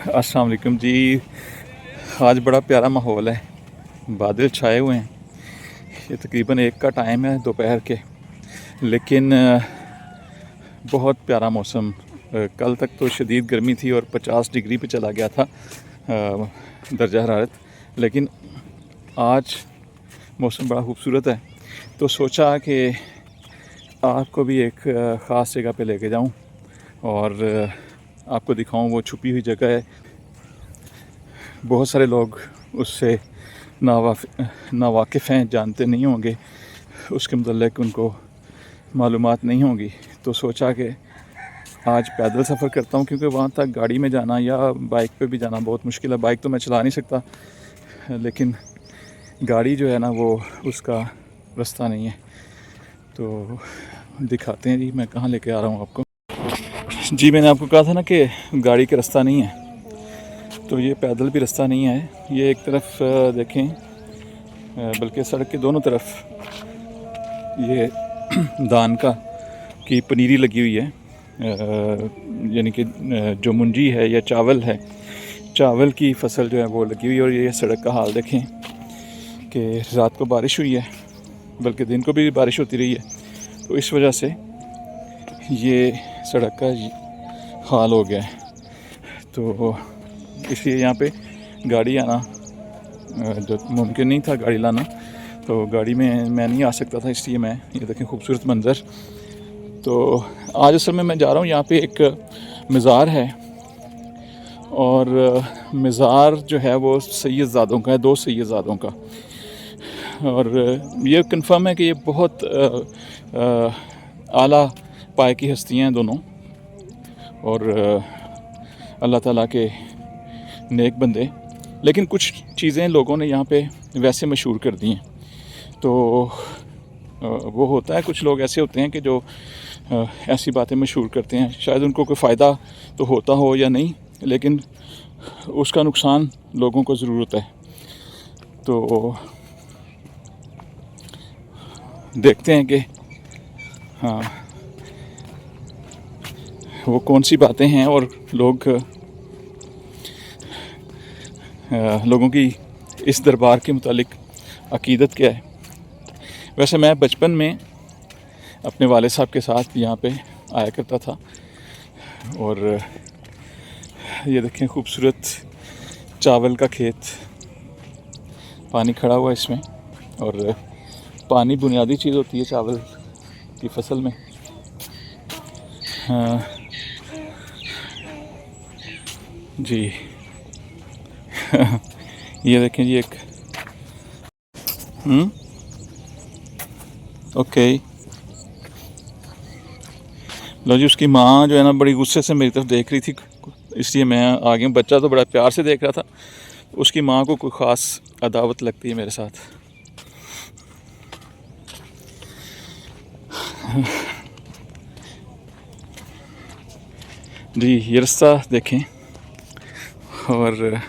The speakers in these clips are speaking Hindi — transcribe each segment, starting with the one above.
अस्सलाम वालेकुम जी। आज बड़ा प्यारा माहौल है, बादल छाए हुए हैं। ये तकरीबन 1 का टाइम है दोपहर के, लेकिन बहुत प्यारा मौसम। कल तक तो शदीद गर्मी थी और 50 डिग्री पे चला गया था दर्जा हरारत, लेकिन आज मौसम बड़ा खूबसूरत है। तो सोचा कि आपको भी एक ख़ास जगह पे लेके जाऊं और आपको दिखाऊं। वो छुपी हुई जगह है, बहुत सारे लोग उससे नावाकिफ़ हैं, जानते नहीं होंगे, उसके मतलब उनको मालूमात नहीं होंगी। तो सोचा कि आज पैदल सफ़र करता हूँ, क्योंकि वहाँ तक गाड़ी में जाना या बाइक पे भी जाना बहुत मुश्किल है। बाइक तो मैं चला नहीं सकता, लेकिन गाड़ी जो है ना, वो उसका रास्ता नहीं है। तो दिखाते हैं जी, मैं कहाँ लेके आ रहा हूँ आपको। जी, मैंने आपको कहा था ना कि गाड़ी का रास्ता नहीं है, तो ये पैदल भी रास्ता नहीं है। ये एक तरफ देखें, बल्कि सड़क के दोनों तरफ ये दान का की पनीरी लगी हुई है, यानी कि जो मुंजी है या चावल है, चावल की फसल जो है वो लगी हुई है। और ये सड़क का हाल देखें कि रात को बारिश हुई है, बल्कि दिन को भी बारिश होती रही है, तो इस वजह से ये सड़क का हाल हो गया है। तो इसलिए यहाँ पे गाड़ी आना जो मुमकिन नहीं था, गाड़ी लाना, तो गाड़ी में मैं नहीं आ सकता था, इसलिए मैं ये देखें खूबसूरत मंज़र। तो आज असल में मैं जा रहा हूँ, यहाँ पे एक मज़ार है, और मज़ार जो है वो सैयदज़ादों का है, 2 सैयदज़ादों का। और ये कंफर्म है कि ये बहुत आला पाए की हस्तियाँ हैं दोनों, और अल्लाह ताला के नेक बंदे। लेकिन कुछ चीज़ें लोगों ने यहाँ पे वैसे मशहूर कर दी हैं। तो वो होता है, कुछ लोग ऐसे होते हैं कि जो ऐसी बातें मशहूर करते हैं, शायद उनको कोई फ़ायदा तो होता हो या नहीं, लेकिन उसका नुकसान लोगों को ज़रूर होता है। तो देखते हैं कि हाँ, वो कौन सी बातें हैं और लोगों की इस दरबार के मुतालिक अकीदत क्या है। वैसे मैं बचपन में अपने वाले साहब के साथ यहाँ पे आया करता था, और ये देखें खूबसूरत चावल का खेत, पानी खड़ा हुआ है इसमें, और पानी बुनियादी चीज़ होती है चावल की फसल में। जी ये देखें जी एक ओके। लो जी, उसकी माँ जो है ना बड़ी गुस्से से मेरी तरफ देख रही थी, इसलिए मैं आ गया। बच्चा तो बड़ा प्यार से देख रहा था, उसकी माँ को कोई ख़ास अदावत लगती है मेरे साथ। जी ये रास्ता देखें, और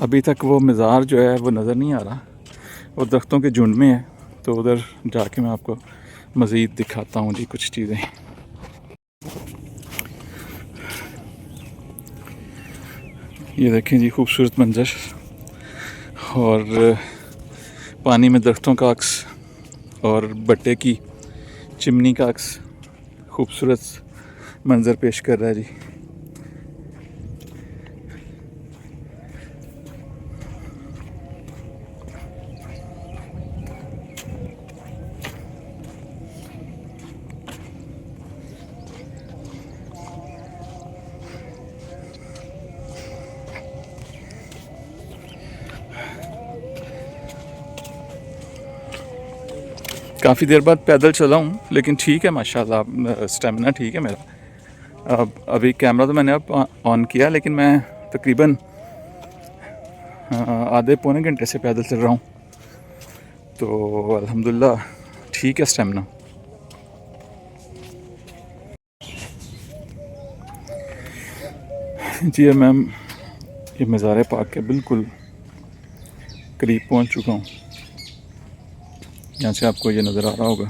अभी तक वो मज़ार जो है वो नज़र नहीं आ रहा, और दरख्तों के झुंड में है। तो उधर जाके मैं आपको मज़ीद दिखाता हूँ जी कुछ चीज़ें। ये देखें जी खूबसूरत मंज़र, और पानी में दरख्तों का अक्स और भट्टे की चिमनी का अक्स खूबसूरत मंज़र पेश कर रहा है जी। काफ़ी देर बाद पैदल चला हूँ, लेकिन ठीक है माशाल्लाह, स्टेमिना ठीक है मेरा। अब अभी कैमरा तो मैंने अब ऑन किया, लेकिन मैं तकरीबन आधे पौने घंटे से पैदल चल रहा हूँ, तो अल्हम्दुलिल्लाह ठीक है स्टेमिना। जी मैम, ये मज़ार पाक के बिल्कुल करीब पहुँच चुका हूँ। यहाँ से आपको ये नज़र आ रहा होगा।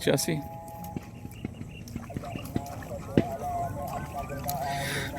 86.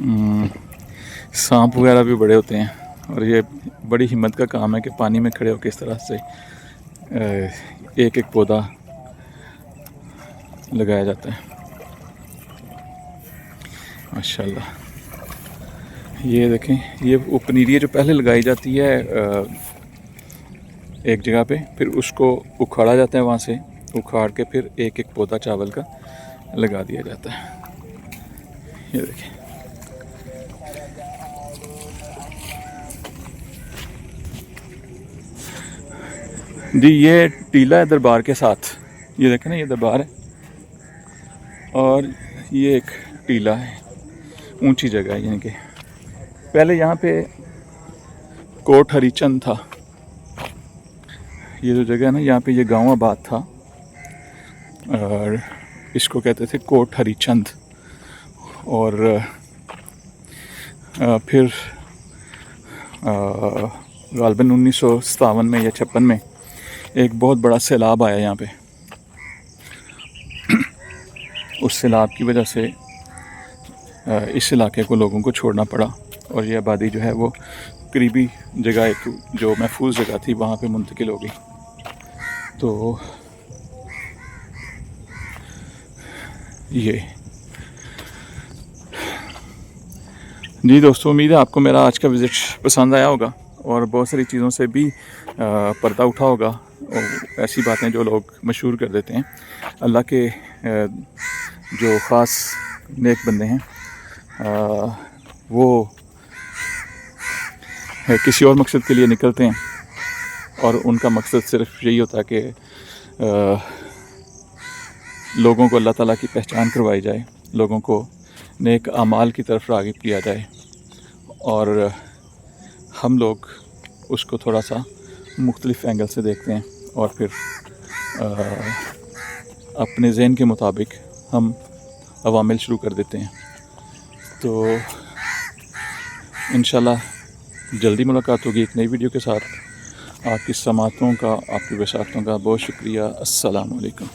सांप वगैरह भी बड़े होते हैं और ये बड़ी हिम्मत का काम है कि पानी में खड़े होकर इस तरह से एक एक पौधा लगाया जाता है। माशाल्लाह। ये देखें, ये वो पनीरी जो पहले लगाई जाती है एक जगह पे, फिर उसको उखाड़ा जाता है, वहाँ से उखाड़ के फिर एक एक पौधा चावल का लगा दिया जाता है। ये देखें, जी ये टीला है दरबार के साथ। ये देखें ना, ये दरबार है और ये एक टीला है, ऊंची जगह है। यानी कि पहले यहाँ पे कोट हरिचंद था। ये जो जगह है ना, यहाँ पे ये गांव आबाद था और इसको कहते थे कोट हरिचंद। और फिर गालबन 1957 में या 56 में एक बहुत बड़ा सैलाब आया यहाँ पे। उस सैलाब की वजह से इस इलाके को लोगों को छोड़ना पड़ा और ये आबादी जो है वो करीबी जगह, एक जो महफूज जगह थी, वहाँ पे मुंतकिल हो गई। तो ये जी दोस्तों, उम्मीद है आपको मेरा आज का विज़िट पसंद आया होगा और बहुत सारी चीज़ों से भी पर्दा उठा होगा और ऐसी बातें जो लोग मशहूर कर देते हैं। अल्लाह के जो ख़ास नेक बंदे हैं वो किसी और मकसद के लिए निकलते हैं और उनका मकसद सिर्फ यही होता है कि लोगों को अल्लाह ताला की पहचान करवाई जाए, लोगों को नेक अमाल की तरफ राग़िब किया जाए और हम लोग उसको थोड़ा सा मुख्तलिफ़ एंगल से देखते हैं और फिर अपने ज़हन के मुताबिक हम अवामिल शुरू कर देते हैं। तो इंशाल्लाह जल्दी मुलाकात होगी एक नई वीडियो के साथ। आपकी समातों का, आपकी वसातों का बहुत शुक्रिया। अस्सलाम वालेकुम।